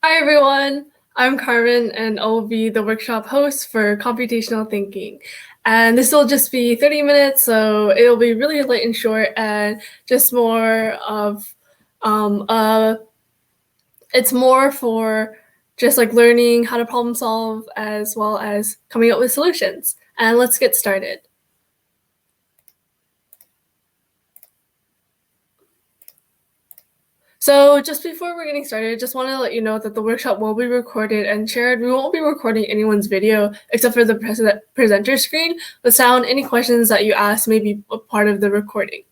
Hi everyone, I'm Carmen and I'll be the workshop host for computational thinking. And this will just be 30 minutes, so it'll be really light and short and just more of, it's more for just like learning how to problem solve as well as coming up with solutions. And let's get started. So just before we're getting started, I just want to let you know that the workshop will be recorded and shared. We won't be recording anyone's video except for the presenter screen, but sound, any questions that you ask may be a part of the recording.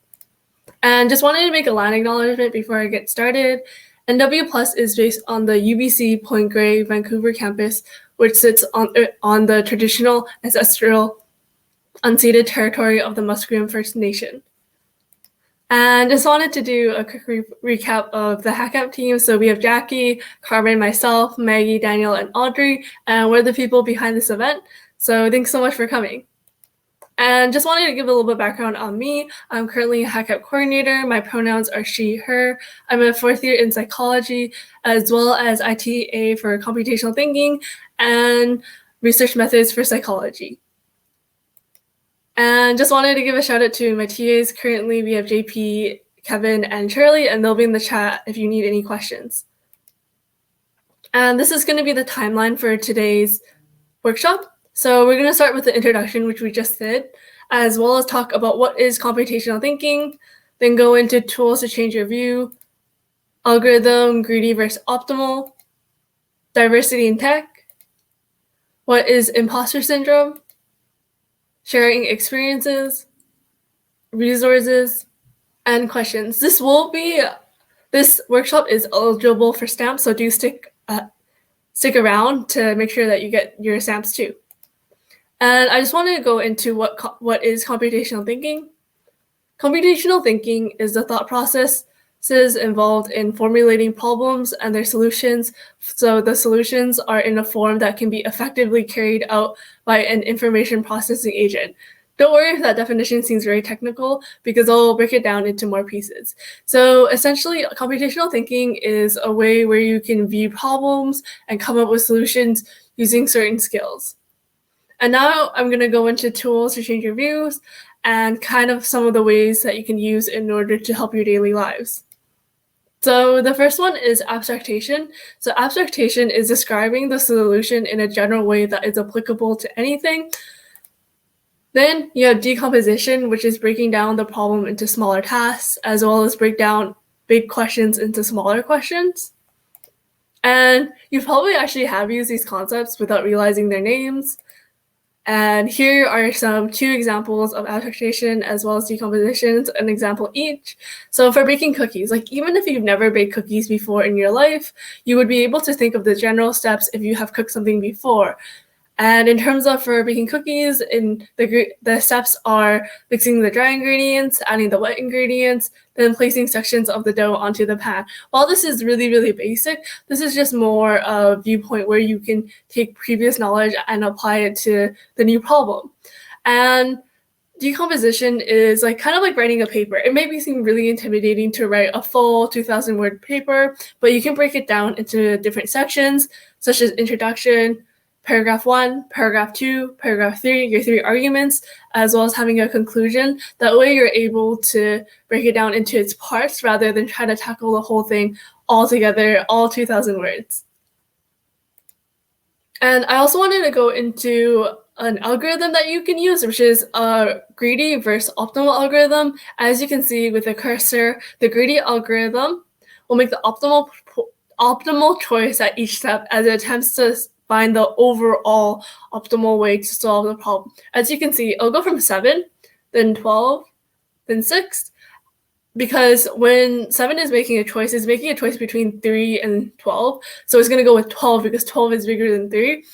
And just wanted to make a line acknowledgement before I get started. nwPlus is based on the UBC Point Grey Vancouver campus, which sits on the traditional ancestral unceded territory of the Musqueam First Nation. And just wanted to do a quick recap of the HackCamp team. So we have Jackie, Carmen, myself, Maggie, Daniel, and Audrey, and we're the people behind this event. So thanks so much for coming. And just wanted to give a little bit of background on me. I'm currently a HackCamp coordinator. My pronouns are she, her. I'm a fourth year in psychology, as well as ITA for computational thinking and research methods for psychology. And just wanted to give a shout out to my TAs. Currently, we have JP, Kevin, and Shirley, and they'll be in the chat if you need any questions. And this is going to be the timeline for today's workshop. So we're going to start with the introduction, which we just did, as well as talk about what is computational thinking, then go into tools to change your view, algorithm, greedy versus optimal, diversity in tech, what is imposter syndrome, sharing experiences, resources, and questions. This workshop is eligible for stamps, so do stick around to make sure that you get your stamps too. And I just wanted to go into what is computational thinking. Computational thinking is the thought processes involved in formulating problems and their solutions. So the solutions are in a form that can be effectively carried out by an information processing agent. Don't worry if that definition seems very technical, because I'll break it down into more pieces. So essentially, computational thinking is a way where you can view problems and come up with solutions using certain skills. And now I'm going to go into tools to change your views and kind of some of the ways that you can use in order to help your daily lives. So the first one is abstractation. So abstractation is describing the solution in a general way that is applicable to anything. Then you have decomposition, which is breaking down the problem into smaller tasks, as well as break down big questions into smaller questions. And you probably actually have used these concepts without realizing their names. And here are two examples of abstraction as well as decompositions, an example each. So for baking cookies, like even if you've never baked cookies before in your life, you would be able to think of the general steps if you have cooked something before. And in terms of for baking cookies, the steps are mixing the dry ingredients, adding the wet ingredients, then placing sections of the dough onto the pan. While this is really, really basic, this is just more a viewpoint where you can take previous knowledge and apply it to the new problem. And decomposition is kind of like writing a paper. It may seem really intimidating to write a full 2,000 word paper, but you can break it down into different sections, such as introduction, paragraph 1, paragraph 2, paragraph 3, your 3 arguments, as well as having a conclusion. That way you're able to break it down into its parts rather than try to tackle the whole thing all together, all 2,000 words. And I also wanted to go into an algorithm that you can use, which is a greedy versus optimal algorithm. As you can see with the cursor, the greedy algorithm will make the optimal choice at each step as it attempts to find the overall optimal way to solve the problem. As you can see, it'll go from 7, then 12, then 6, because when 7 is making a choice, it's making a choice between 3 and 12. So it's going to go with 12 because 12 is bigger than 3.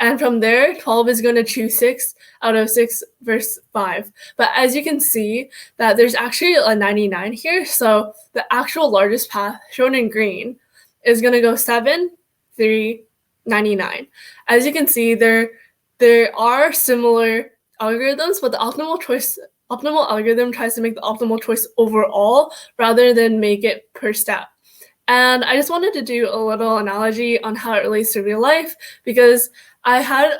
And from there, 12 is going to choose 6 out of 6 versus 5. But as you can see, that there's actually a 99 here. So the actual largest path, shown in green, is going to go 7, 3, 99. As you can see, there are similar algorithms, but the optimal algorithm tries to make the optimal choice overall rather than make it per step. And I just wanted to do a little analogy on how it relates to real life, because I had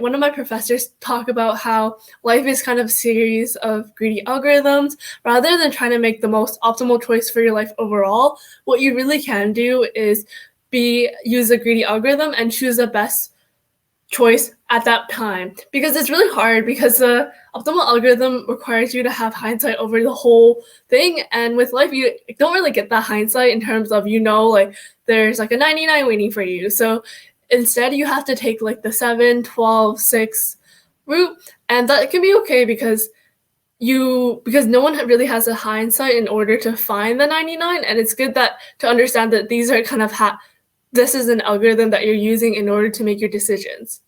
one of my professors talk about how life is kind of a series of greedy algorithms. Rather than trying to make the most optimal choice for your life overall, what you really can do is use a greedy algorithm and choose the best choice at that time, because it's really hard, because the optimal algorithm requires you to have hindsight over the whole thing, and with life you don't really get that hindsight in terms of, like, there's like a 99 waiting for you. So instead you have to take like the 7, 12, 6 route, and that can be okay because no one really has a hindsight in order to find the 99, and it's good to understand that these are kind of this is an algorithm that you're using in order to make your decisions.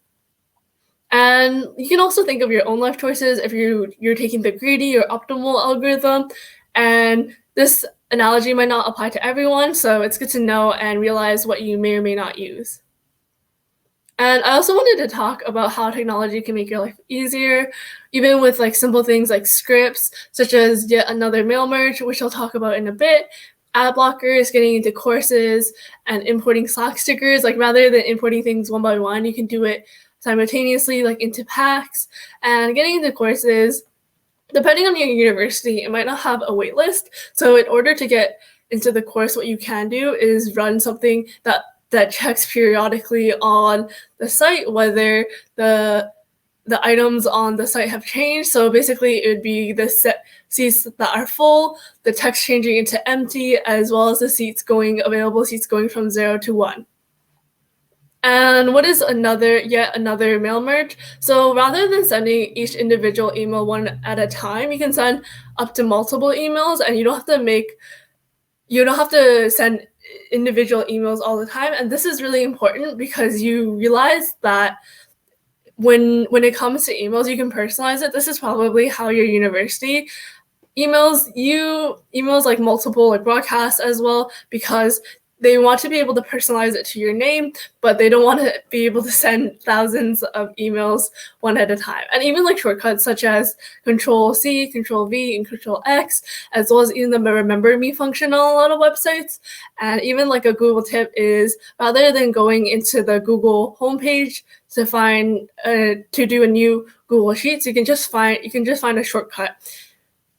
And you can also think of your own life choices if you're taking the greedy or optimal algorithm. And this analogy might not apply to everyone, so it's good to know and realize what you may or may not use. And I also wanted to talk about how technology can make your life easier, even with like simple things like scripts, such as yet another mail merge, which I'll talk about in a bit, ad blockers, getting into courses, and importing Slack stickers. Like, rather than importing things one by one, you can do it simultaneously, like into packs. And getting into courses, depending on your university, it might not have a wait list. So in order to get into the course, what you can do is run something that checks periodically on the site whether the items on the site have changed. So basically it would be the seats that are full, the text changing into empty, as well as the available seats going from 0 to 1. And what is yet another mail merge? So rather than sending each individual email one at a time, you can send up to multiple emails, and you don't have to send individual emails all the time. And this is really important because you realize that when it comes to emails, you can personalize it. This is probably how your university emails like multiple like broadcasts as well, because they want to be able to personalize it to your name, but they don't want to be able to send thousands of emails one at a time. And even like shortcuts such as Control-C, Control-V, and Control-X, as well as even the Remember Me function on a lot of websites. And even like a Google tip is, rather than going into the Google homepage to do a new Google Sheets, you can just find a shortcut.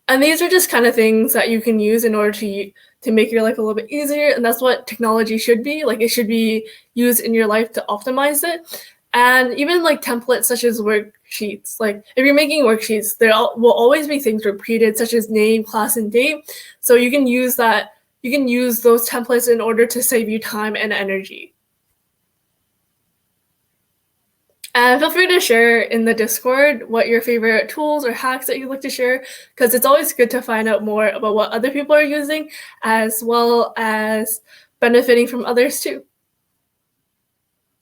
And these are just kind of things that you can use in order to make your life a little bit easier. And that's what technology should be. Like, it should be used in your life to optimize it. And even like templates such as worksheets. Like, if you're making worksheets, there will always be things repeated, such as name, class, and date. So you can use those templates in order to save you time and energy. And feel free to share in the Discord what your favorite tools or hacks that you'd like to share, because it's always good to find out more about what other people are using, as well as benefiting from others too.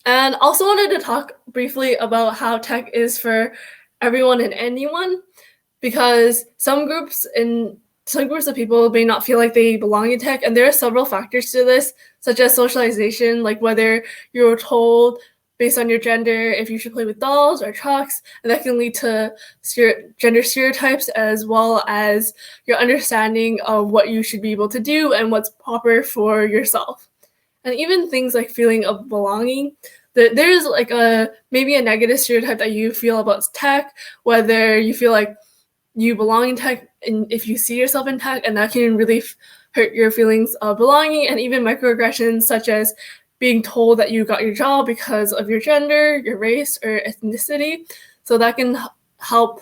And also wanted to talk briefly about how tech is for everyone and anyone, because some groups of people may not feel like they belong in tech, and there are several factors to this, such as socialization, like whether you're told based on your gender if you should play with dolls or trucks, and that can lead to gender stereotypes, as well as your understanding of what you should be able to do and what's proper for yourself. And even things like feeling of belonging. There's like maybe a negative stereotype that you feel about tech, whether you feel like you belong in tech and if you see yourself in tech, and that can really hurt your feelings of belonging. And even microaggressions, such as being told that you got your job because of your gender, your race, or ethnicity. So that can help,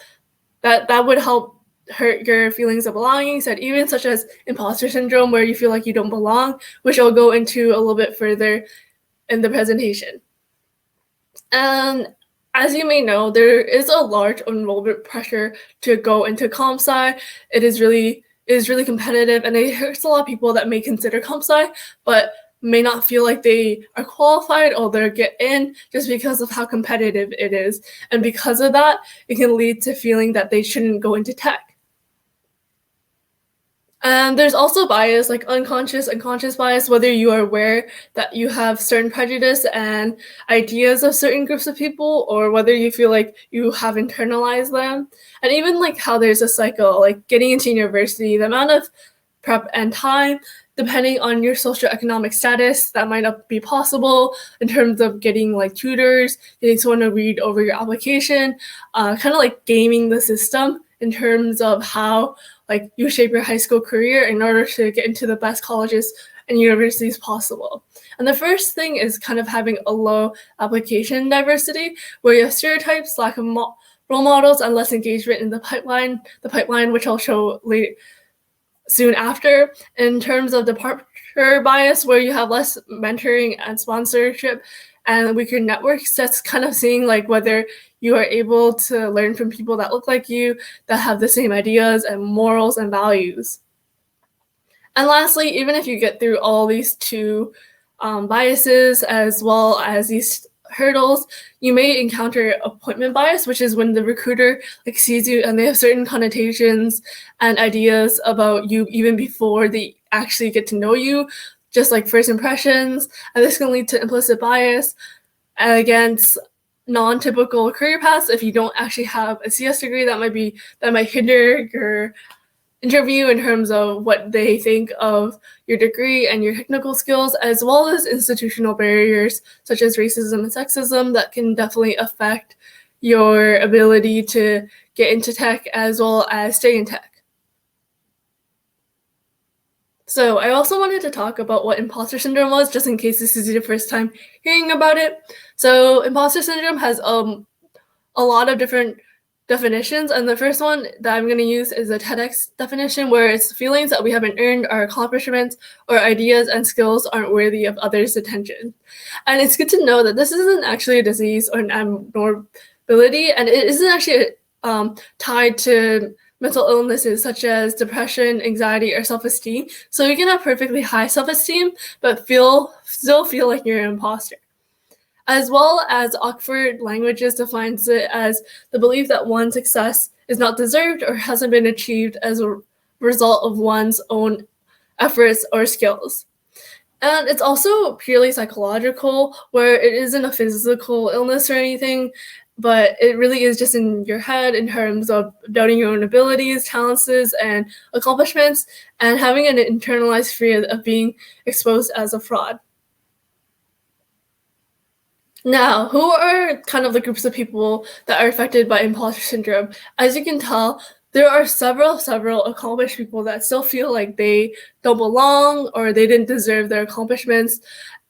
that would help hurt your feelings of belonging. And even such as Imposter Syndrome, where you feel like you don't belong, which I'll go into a little bit further in the presentation. And as you may know, there is a large enrollment pressure to go into comp sci. It is really competitive, and it hurts a lot of people that may consider comp sci, but may not feel like they are qualified or they'll get in just because of how competitive it is. And because of that, it can lead to feeling that they shouldn't go into tech. And there's also bias, like unconscious bias, whether you are aware that you have certain prejudice and ideas of certain groups of people, or whether you feel like you have internalized them. And even like how there's a cycle, like getting into university, the amount of prep and time. Depending on your socioeconomic status, that might not be possible in terms of getting like tutors, getting someone to read over your application, kind of like gaming the system in terms of how like you shape your high school career in order to get into the best colleges and universities possible. And the first thing is kind of having a low application diversity, where you have stereotypes, lack of role models, and less engagement in the pipeline, which I'll show later, soon after. In terms of departure bias, where you have less mentoring and sponsorship and weaker networks, that's kind of seeing like whether you are able to learn from people that look like you, that have the same ideas and morals and values. And lastly, even if you get through all these two biases as well as these hurdles, you may encounter appointment bias, which is when the recruiter like sees you and they have certain connotations and ideas about you even before they actually get to know you, just like first impressions. And this can lead to implicit bias against non-typical career paths. If you don't actually have a CS degree, that might hinder your interview in terms of what they think of your degree and your technical skills, as well as institutional barriers such as racism and sexism that can definitely affect your ability to get into tech as well as stay in tech. So I also wanted to talk about what imposter syndrome was, just in case this is your first time hearing about it. So imposter syndrome has a lot of different definitions, and the first one that I'm going to use is a TEDx definition, where it's feelings that we haven't earned our accomplishments or ideas and skills aren't worthy of others' attention. And it's good to know that this isn't actually a disease or an abnormality, and it isn't actually tied to mental illnesses such as depression, anxiety, or self-esteem. So you can have perfectly high self-esteem but still feel like you're an imposter. As well as Oxford Languages defines it as the belief that one's success is not deserved or hasn't been achieved as a result of one's own efforts or skills. And it's also purely psychological, where it isn't a physical illness or anything, but it really is just in your head in terms of doubting your own abilities, talents, and accomplishments, and having an internalized fear of being exposed as a fraud. Now, who are kind of the groups of people that are affected by imposter syndrome? As you can tell, there are several accomplished people that still feel like they don't belong or they didn't deserve their accomplishments,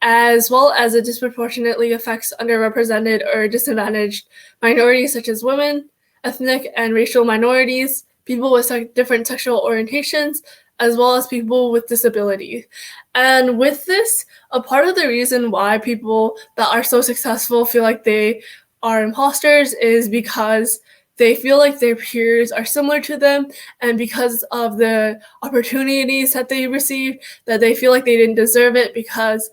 as well as it disproportionately affects underrepresented or disadvantaged minorities such as women, ethnic and racial minorities, people with different sexual orientations, as well as people with disability. And with this, a part of the reason why people that are so successful feel like they are imposters is because they feel like their peers are similar to them, and because of the opportunities that they received, that they feel like they didn't deserve it because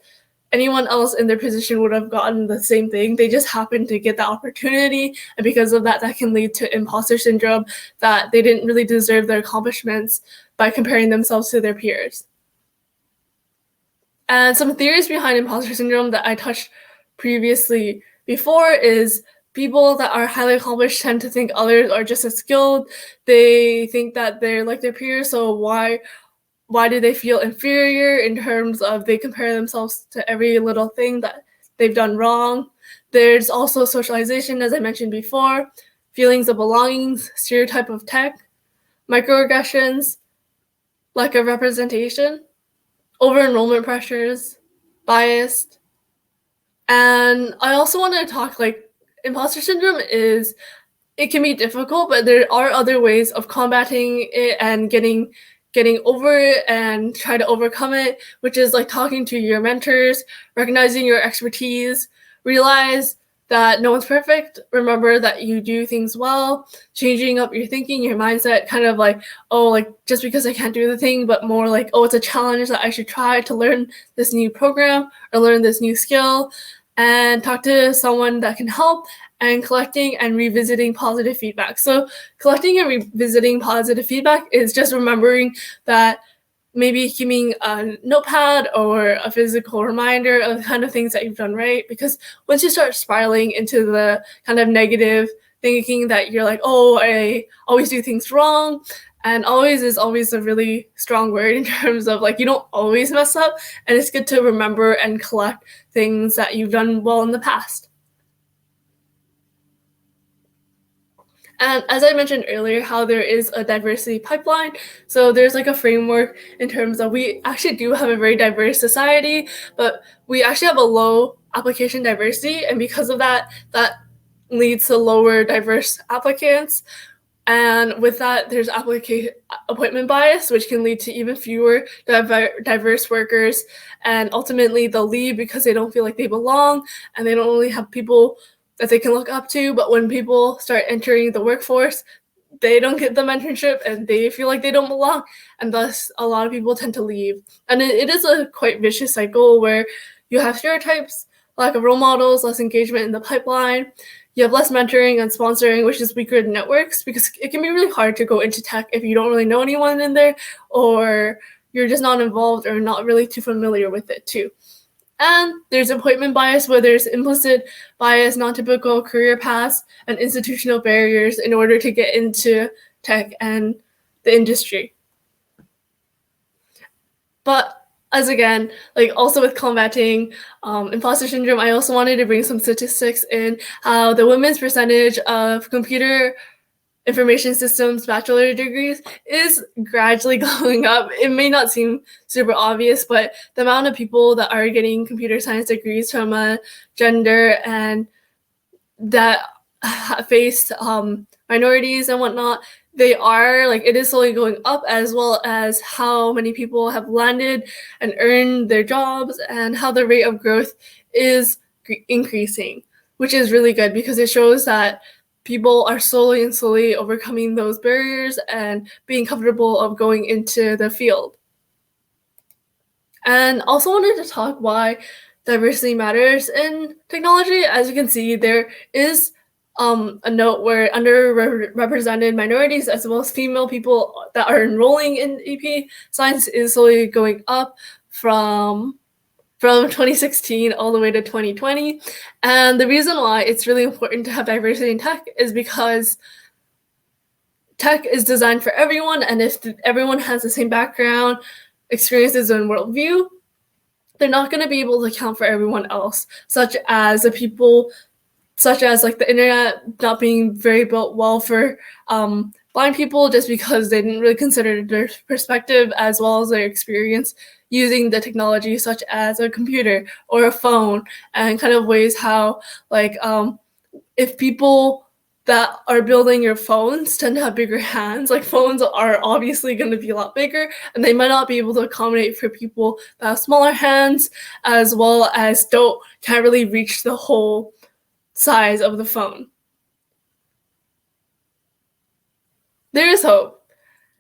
anyone else in their position would have gotten the same thing. They just happened to get the opportunity, and because of that, that can lead to imposter syndrome, that they didn't really deserve their accomplishments by comparing themselves to their peers. And some theories behind imposter syndrome that I touched previously before is people that are highly accomplished tend to think others are just as skilled. They think that they're like their peers, so why do they feel inferior in terms of they compare themselves to every little thing that they've done wrong. There's also socialization, as I mentioned before, feelings of belonging, stereotype of tech, microaggressions, lack of representation, over-enrollment pressures, biased. And I also want to talk imposter syndrome it can be difficult, but there are other ways of combating it and getting over it and try to overcome it, which is like talking to your mentors, recognizing your expertise, realize that no one's perfect, remember that you do things well, changing up your thinking, your mindset, kind of just because I can't do the thing, but more like, it's a challenge that I should try to learn this new program or learn this new skill, and talk to someone that can help, and collecting and revisiting positive feedback. So collecting and revisiting positive feedback is just remembering that maybe keeping a notepad or a physical reminder of the kind of things that you've done right, because once you start spiraling into the kind of negative thinking that you're like, oh, I always do things wrong. And always is always a really strong word in terms of like, you don't always mess up. And it's good to remember and collect things that you've done well in the past. And as I mentioned earlier, how there is a diversity pipeline. So there's like a framework in terms of we actually do have a very diverse society, but we actually have a low application diversity. And because of that, that leads to lower diverse applicants. And with that, there's appointment bias, which can lead to even fewer diverse workers. And ultimately, they'll leave because they don't feel like they belong and they don't really have people that they can look up to. But when people start entering the workforce, they don't get the mentorship and they feel like they don't belong. And thus, a lot of people tend to leave. And it is a quite vicious cycle where you have stereotypes, lack of role models, less engagement in the pipeline. You have less mentoring and sponsoring, which is weaker networks, because it can be really hard to go into tech if you don't really know anyone in there, or you're just not involved or not really too familiar with it too. And there's appointment bias, where there's implicit bias, non-typical career paths, and institutional barriers in order to get into tech and the industry. But as again, like also with combating imposter syndrome, I also wanted to bring some statistics in how the women's percentage of computer information systems bachelor degrees is gradually going up. It may not seem super obvious, but the amount of people that are getting computer science degrees from a gender and that face minorities and whatnot, they are like, it is slowly going up, as well as how many people have landed and earned their jobs and how the rate of growth is increasing, which is really good because it shows that people are slowly overcoming those barriers and being comfortable of going into the field. And also wanted to talk why diversity matters in technology. As you can see, there is a note where underrepresented minorities as well as female people that are enrolling in AP science is slowly going up from 2016 all the way to 2020. And the reason why it's really important to have diversity in tech is because tech is designed for everyone, and if everyone has the same background, experiences, and worldview, they're not going to be able to account for everyone else, such as like the internet not being very built well for blind people, just because they didn't really consider their perspective as well as their experience using the technology, such as a computer or a phone, and kind of ways how like if people that are building your phones tend to have bigger hands. Like phones are obviously going to be a lot bigger, and they might not be able to accommodate for people that have smaller hands, as well as can't really reach the whole size of the phone. There is hope.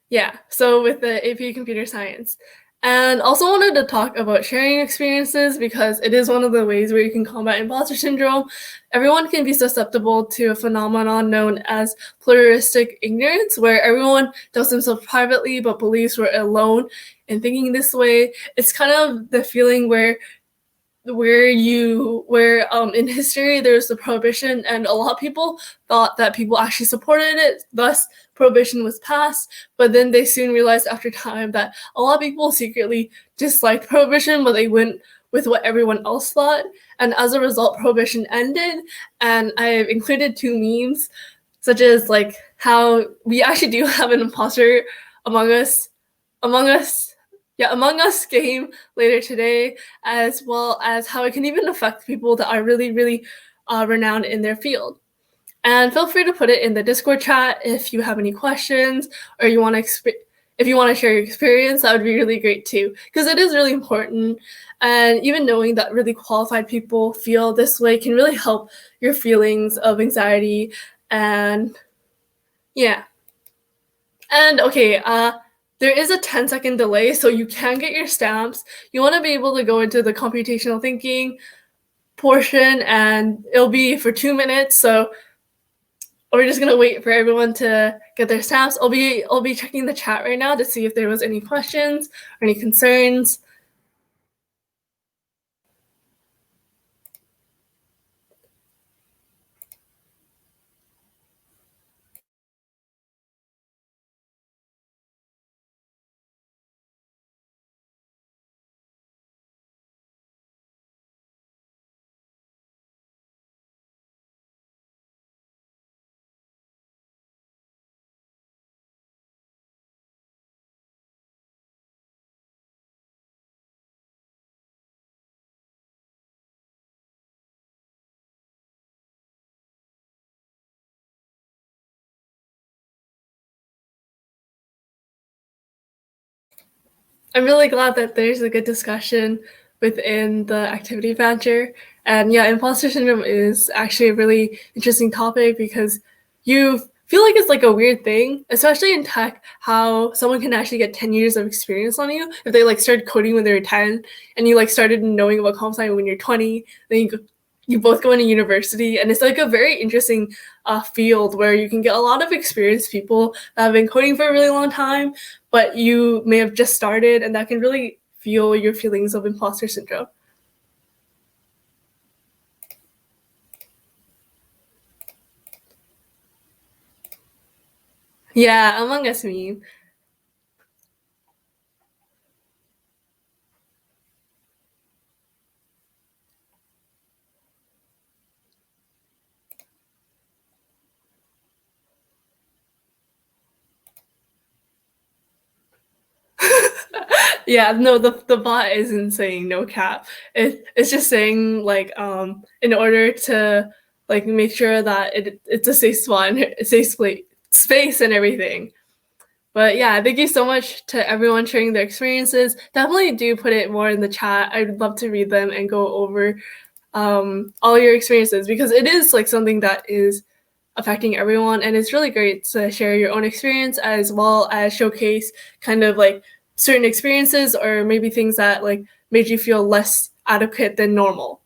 Yeah, so with the AP Computer Science. And also wanted to talk about sharing experiences, because it is one of the ways where you can combat imposter syndrome. Everyone can be susceptible to a phenomenon known as pluralistic ignorance, where everyone does themselves privately but believes we're alone in thinking this way. It's kind of the feeling where in history there's the prohibition, and a lot of people thought that people actually supported it, thus prohibition was passed. But then they soon realized after time that a lot of people secretly disliked prohibition, but they went with what everyone else thought, and as a result prohibition ended. And I've included two memes, such as like how we actually do have an imposter Among Us game later today, as well as how it can even affect people that are really, really renowned in their field. And feel free to put it in the Discord chat if you have any questions, or if you want to share your experience. That would be really great too, because it is really important. And even knowing that really qualified people feel this way can really help your feelings of anxiety. And yeah. And okay, there is a 10-second delay, so you can get your stamps. You want to be able to go into the computational thinking portion, and it'll be for 2 minutes. So we're just gonna wait for everyone to get their stamps. I'll be checking the chat right now to see if there was any questions or any concerns. I'm really glad that there's a good discussion within the activity badger. And yeah, imposter syndrome is actually a really interesting topic because you feel like it's like a weird thing, especially in tech, how someone can actually get 10 years of experience on you if they like started coding when they were 10 and you like started knowing about comp sci when you're 20, then you both go into university, and it's like a very interesting field where you can get a lot of experienced people that have been coding for a really long time, but you may have just started, and that can really fuel your feelings of imposter syndrome. Yeah, Among Us meme. Yeah, no, the bot isn't saying no cap. It's just saying like in order to like make sure that it's a safe spot and a safe space and everything. But yeah, thank you so much to everyone sharing their experiences. Definitely do put it more in the chat. I'd love to read them and go over all your experiences because it is like something that is affecting everyone, and it's really great to share your own experience as well as showcase kind of like certain experiences or maybe things that like made you feel less adequate than normal.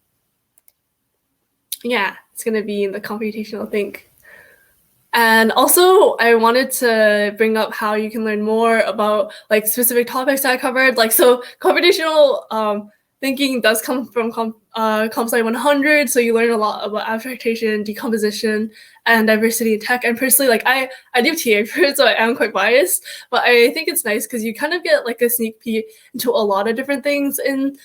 Yeah, it's gonna be in the computational think. And also, I wanted to bring up how you can learn more about like specific topics I covered. Like, so computational thinking does come from Comp Sci 100, so you learn a lot about abstraction, decomposition, and diversity in tech. And personally, like I do TA for it, so I am quite biased, but I think it's nice because you kind of get like a sneak peek into a lot of different things in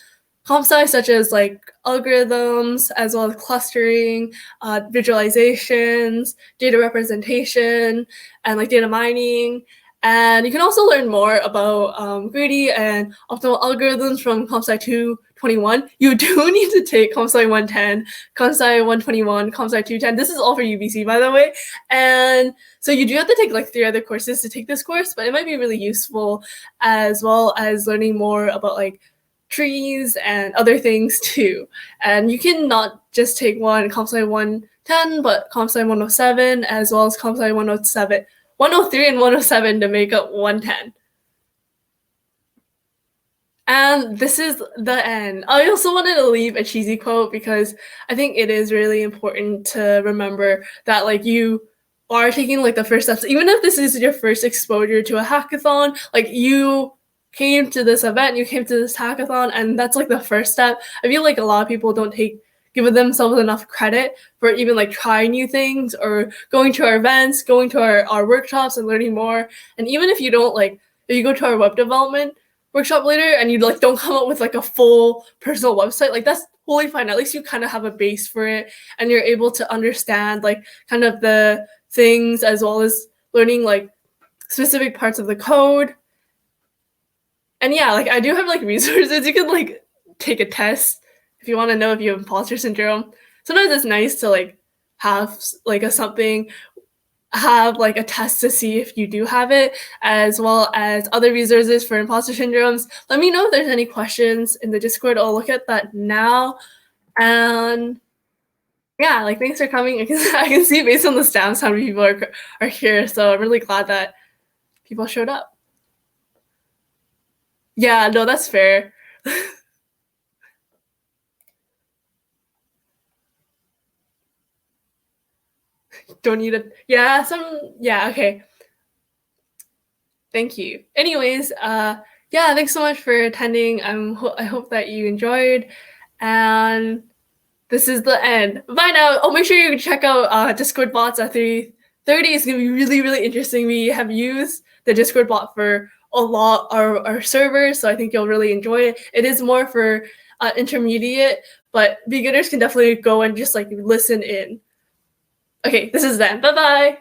comp sci, such as like algorithms, as well as clustering, visualizations, data representation, and like data mining. And you can also learn more about greedy and optimal algorithms from Comp Sci 221. You do need to take Comp Sci 110, Comp Sci 121, Comp Sci 210. This is all for UBC, by the way. And so you do have to take like 3 other courses to take this course, but it might be really useful, as well as learning more about like trees and other things too. And you can not just take one Comp Sci 110, but Comp Sci 107, as well as Comp Sci 107, 103 and 107 to make up 110. And this is the end. I also wanted to leave a cheesy quote because I think it is really important to remember that like you are taking like the first steps, even if this is your first exposure to a hackathon, like you came to this event, you came to this hackathon, and that's like the first step. I feel like a lot of people don't give themselves enough credit for even like trying new things or going to our events, going to our workshops and learning more. And even if you don't like, if you go to our web development workshop later and you like don't come up with like a full personal website, like that's totally fine. At least you kind of have a base for it and you're able to understand like kind of the things as well as learning like specific parts of the code. And yeah, like I do have like resources. You can like take a test if you want to know if you have imposter syndrome. Sometimes it's nice to like have like have like a test to see if you do have it, as well as other resources for imposter syndromes. Let me know if there's any questions in the Discord. I'll look at that now. And yeah, like thanks for coming. I can see based on the stamps how many people are here. So I'm really glad that people showed up. Yeah, no, that's fair. Don't need it. Yeah, okay. Thank you. Anyways, yeah, thanks so much for attending. I hope that you enjoyed, and this is the end. Bye now. Oh, make sure you check out Discord bots at 3:30. It's gonna be really, really interesting. We have used the Discord bot for a lot our servers, so I think you'll really enjoy it. It is more for intermediate, but beginners can definitely go and just like listen in. Okay, this is then. Bye bye.